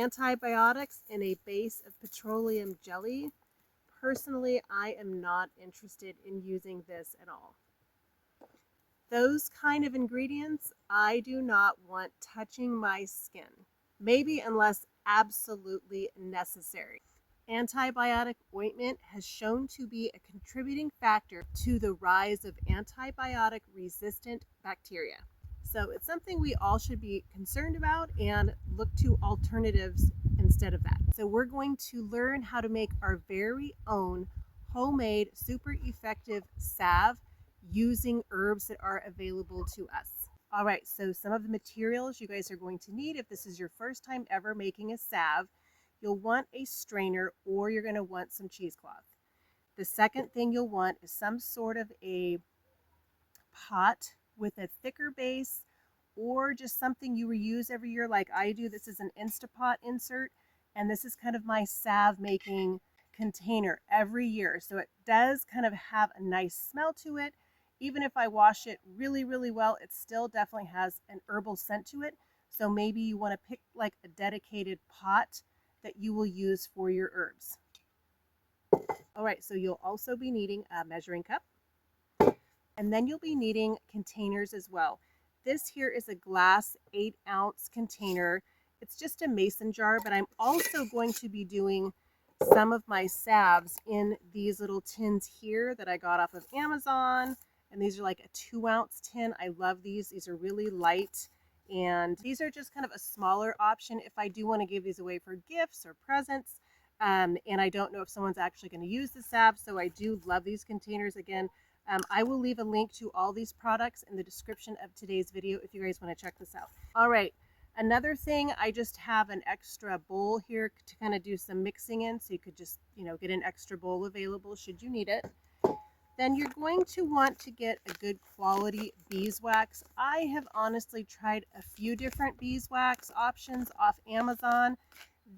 antibiotics in a base of petroleum jelly. Personally, I am not interested in using this at all. Those kind of ingredients, I do not want touching my skin. Maybe unless absolutely necessary. Antibiotic ointment has shown to be a contributing factor to the rise of antibiotic-resistant bacteria. So it's something we all should be concerned about and look to alternatives instead of that. So we're going to learn how to make our very own homemade super effective salve using herbs that are available to us. All right, so some of the materials you guys are going to need if this is your first time ever making a salve, you'll want a strainer or you're going to want some cheesecloth. The second thing you'll want is some sort of a pot with a thicker base or just something you reuse every year like I do. This is an Instapot insert, and this is kind of my salve making container every year. So it does kind of have a nice smell to it. Even if I wash it really, really well, it still definitely has an herbal scent to it. So maybe you want to pick like a dedicated pot that you will use for your herbs. All right, so you'll also be needing a measuring cup. And then you'll be needing containers as well. This here is a glass 8-ounce container. It's just a mason jar, but I'm also going to be doing some of my salves in these little tins here that I got off of Amazon. And these are like a 2-ounce tin. I love these. These are really light. And these are just kind of a smaller option if I do want to give these away for gifts or presents. And I don't know if someone's actually going to use the salve, so I do love these containers. Again, I will leave a link to all these products in the description of today's video if you guys want to check this out. All right, another thing, I just have an extra bowl here to kind of do some mixing in, so you could just, get an extra bowl available should you need it. Then you're going to want to get a good quality beeswax. I have honestly tried a few different beeswax options off Amazon.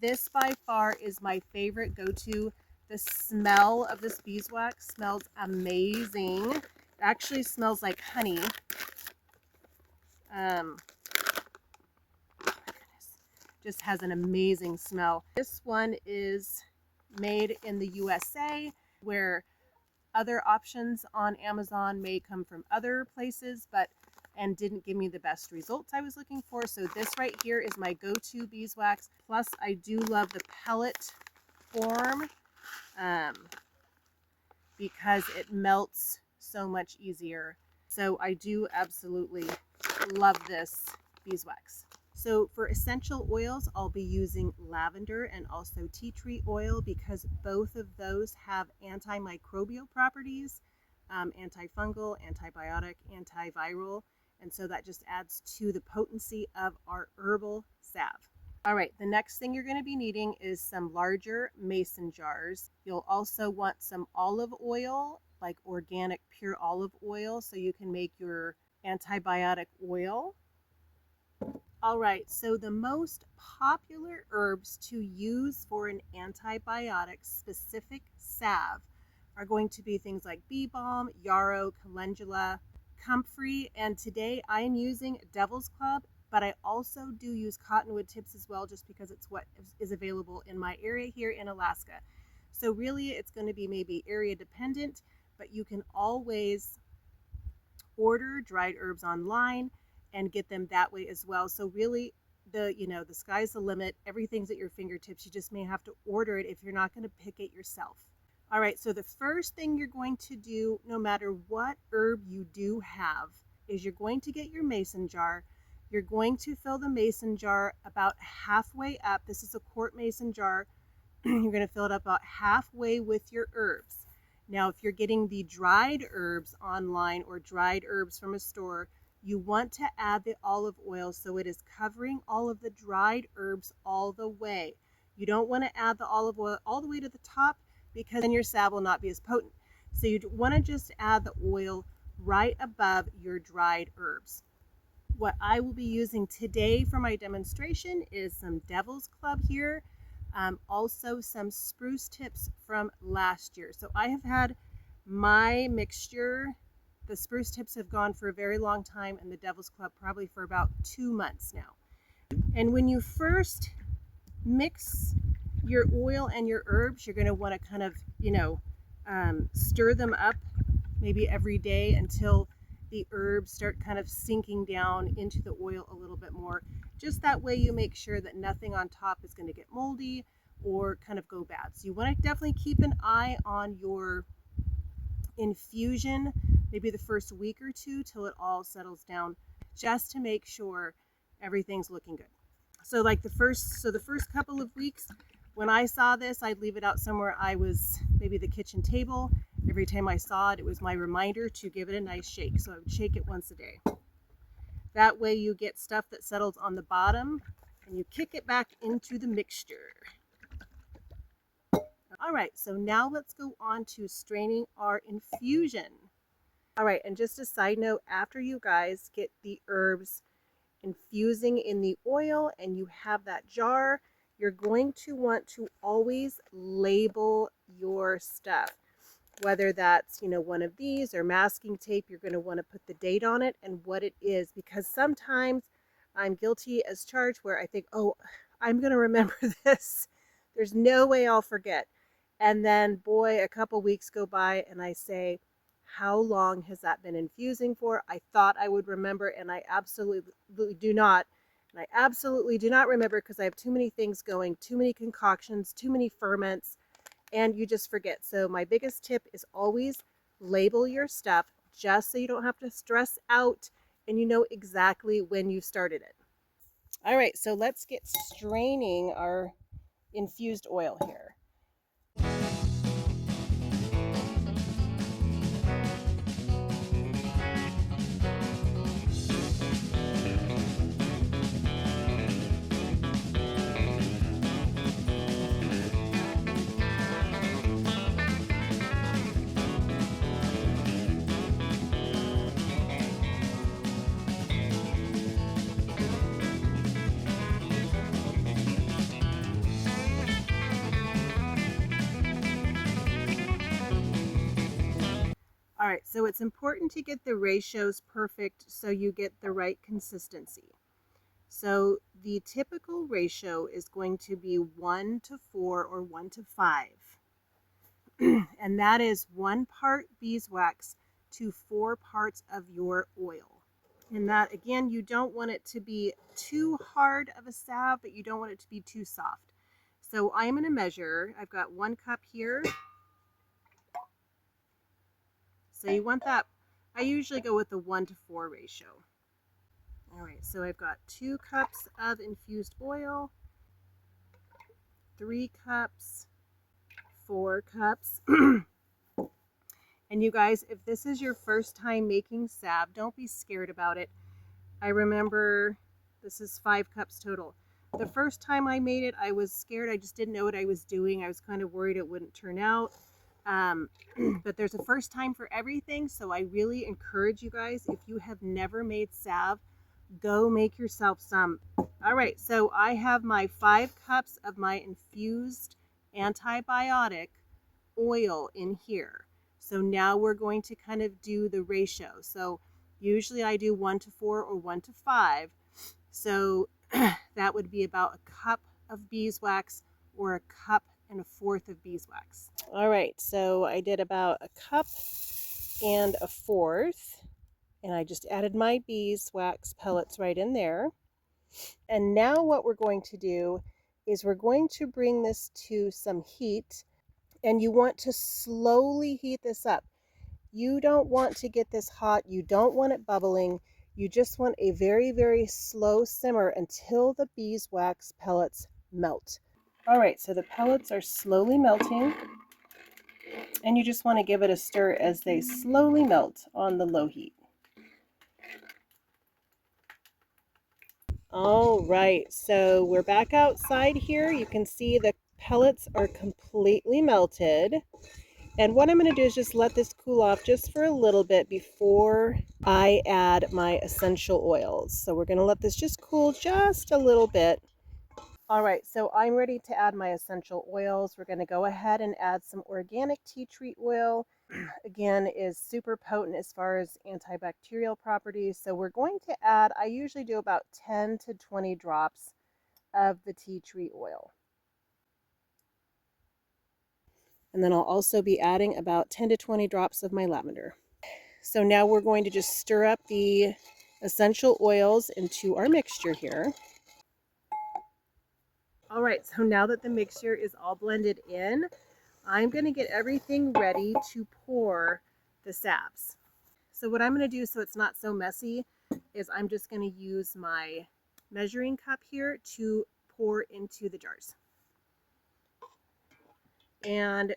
This by far is my favorite go-to. The smell of this beeswax smells amazing. It actually smells like honey. Oh my goodness. Just has an amazing smell. This one is made in the USA, where other options on Amazon may come from other places, and didn't give me the best results I was looking for. So this right here is my go-to beeswax. Plus, I do love the pellet form because it melts so much easier. So I do absolutely love this beeswax. So for essential oils, I'll be using lavender and also tea tree oil because both of those have antimicrobial properties, antifungal, antibiotic, antiviral, and so that just adds to the potency of our herbal salve. All right, the next thing you're going to be needing is some larger mason jars. You'll also want some olive oil, like organic pure olive oil, so you can make your antibiotic oil. All right, so the most popular herbs to use for an antibiotic specific salve are going to be things like bee balm, yarrow, calendula, comfrey, and today I am using devil's club, but I also do use cottonwood tips as well, just because it's what is available in my area here in Alaska. So really it's going to be maybe area dependent, but you can always order dried herbs online and get them that way as well. So really the sky's the limit. Everything's at your fingertips. You just may have to order it if you're not going to pick it yourself. All right, so the first thing you're going to do, no matter what herb you do have, is you're going to get your mason jar. You're going to fill the mason jar about halfway up. This is a quart mason jar. You're going to fill it up about halfway with your herbs. Now, if you're getting the dried herbs online or dried herbs from a store, you want to add the olive oil so it is covering all of the dried herbs all the way. You don't want to add the olive oil all the way to the top because then your salve will not be as potent. So you want to just add the oil right above your dried herbs. What I will be using today for my demonstration is some Devil's Club here, also some spruce tips from last year. So I have had my mixture. The spruce tips have gone for a very long time, and the Devil's Club probably for about 2 months now. And when you first mix your oil and your herbs. You're going to want to kind of, stir them up maybe every day until the herbs start kind of sinking down into the oil a little bit more. Just that way you make sure that nothing on top is going to get moldy or kind of go bad. So you want to definitely keep an eye on your infusion, maybe the first week or two till it all settles down, just to make sure everything's looking good. So like the first couple of weeks, when I saw this, I'd leave it out somewhere. I was maybe the kitchen table. Every time I saw it, it was my reminder to give it a nice shake. So I would shake it once a day. That way you get stuff that settles on the bottom and you kick it back into the mixture. All right, so now let's go on to straining our infusion. All right, and just a side note, after you guys get the herbs infusing in the oil and you have that jar, you're going to want to always label your stuff. Whether that's, one of these or masking tape, you're going to want to put the date on it and what it is, because sometimes I'm guilty as charged where I think, oh, I'm going to remember this. There's no way I'll forget. And then, boy, a couple weeks go by and I say, how long has that been infusing for? I thought I would remember, and I absolutely do not. And I absolutely do not remember because I have too many things going, too many concoctions, too many ferments, and you just forget. So my biggest tip is always label your stuff just so you don't have to stress out and you know exactly when you started it. All right, so let's get straining our infused oil here. All right, so it's important to get the ratios perfect so you get the right consistency. So the typical ratio is going to be 1 to 4 or 1 to 5. And that is 1 part beeswax to 4 parts of your oil. And that, again, you don't want it to be too hard of a salve, but you don't want it to be too soft. So I'm going to measure. I've got 1 cup here. So you want that. I usually go with the 1 to 4 ratio. All right, so I've got 2 cups of infused oil, 3 cups, 4 cups. And you guys, if this is your first time making salve, don't be scared about it. I remember this is 5 cups total. The first time I made it, I was scared. I just didn't know what I was doing. I was kind of worried it wouldn't turn out. But there's a first time for everything. So I really encourage you guys, if you have never made salve, go make yourself some. All right, so I have my 5 cups of my infused antibiotic oil in here. So now we're going to kind of do the ratio. So usually I do 1 to 4 or 1 to 5. So that would be about a cup of beeswax or a cup and 1/4 of beeswax. All right, so I did about a cup and 1/4, and I just added my beeswax pellets right in there. And now what we're going to do is we're going to bring this to some heat, and you want to slowly heat this up. You don't want to get this hot. You don't want it bubbling. You just want a very, very slow simmer until the beeswax pellets melt. All right, so the pellets are slowly melting, and you just want to give it a stir as they slowly melt on the low heat. All right, so we're back outside here. You can see the pellets are completely melted. And what I'm going to do is just let this cool off just for a little bit before I add my essential oils. So we're going to let this just cool just a little bit. All right, so I'm ready to add my essential oils. We're going to go ahead and add some organic tea tree oil. Again, is super potent as far as antibacterial properties. So we're going to add, I usually do about 10 to 20 drops of the tea tree oil. And then I'll also be adding about 10 to 20 drops of my lavender. So now we're going to just stir up the essential oils into our mixture here. All right, so now that the mixture is all blended in, I'm going to get everything ready to pour the salves. So what I'm going to do so it's not so messy is I'm just going to use my measuring cup here to pour into the jars. And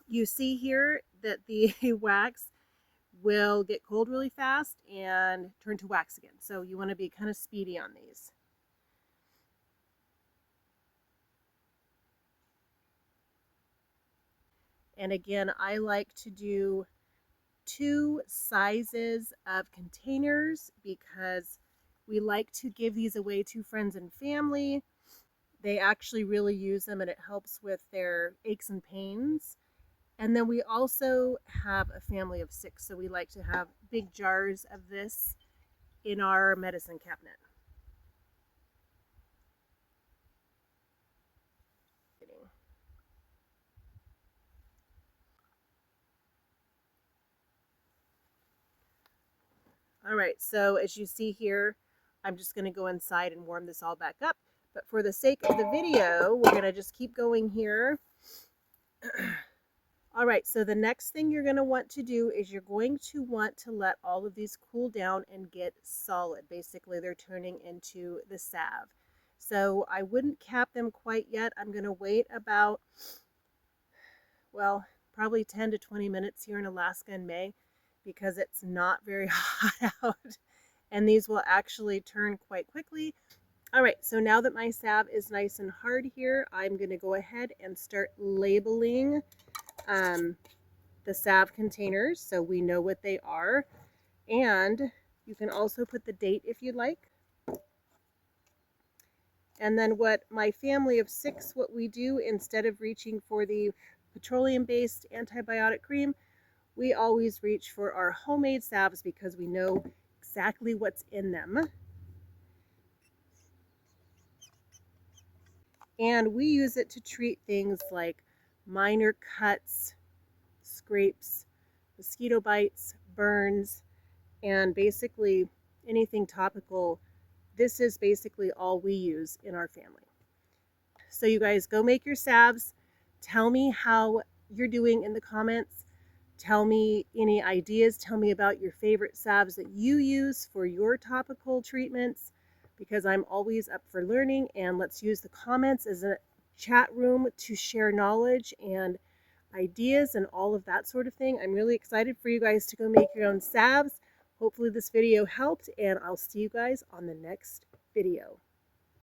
you see here that the wax will get cold really fast and turn to wax again. So you want to be kind of speedy on these. And again, I like to do 2 sizes of containers because we like to give these away to friends and family. They actually really use them and it helps with their aches and pains. And then we also have a family of 6, so we like to have big jars of this in our medicine cabinet. All right, so as you see here, I'm just going to go inside and warm this all back up. But for the sake of the video, we're going to just keep going here. All right, so the next thing you're going to want to do is you're going to want to let all of these cool down and get solid. Basically, they're turning into the salve. So I wouldn't cap them quite yet. I'm going to wait about, well, probably 10 to 20 minutes here in Alaska in May because it's not very hot out. And these will actually turn quite quickly. All right, so now that my salve is nice and hard here, I'm going to go ahead and start labeling the salve containers so we know what they are. And you can also put the date if you'd like. And then what my family of 6, what we do instead of reaching for the petroleum-based antibiotic cream, we always reach for our homemade salves because we know exactly what's in them. And we use it to treat things like minor cuts, scrapes, mosquito bites, burns, and basically anything topical. This is basically all we use in our family. So you guys go make your salves. Tell me how you're doing in the comments. Tell me any ideas. Tell me about your favorite salves that you use for your topical treatments because I'm always up for learning, and let's use the comments as a chat room to share knowledge and ideas and all of that sort of thing. I'm really excited for you guys to go make your own salves. Hopefully this video helped, and I'll see you guys on the next video.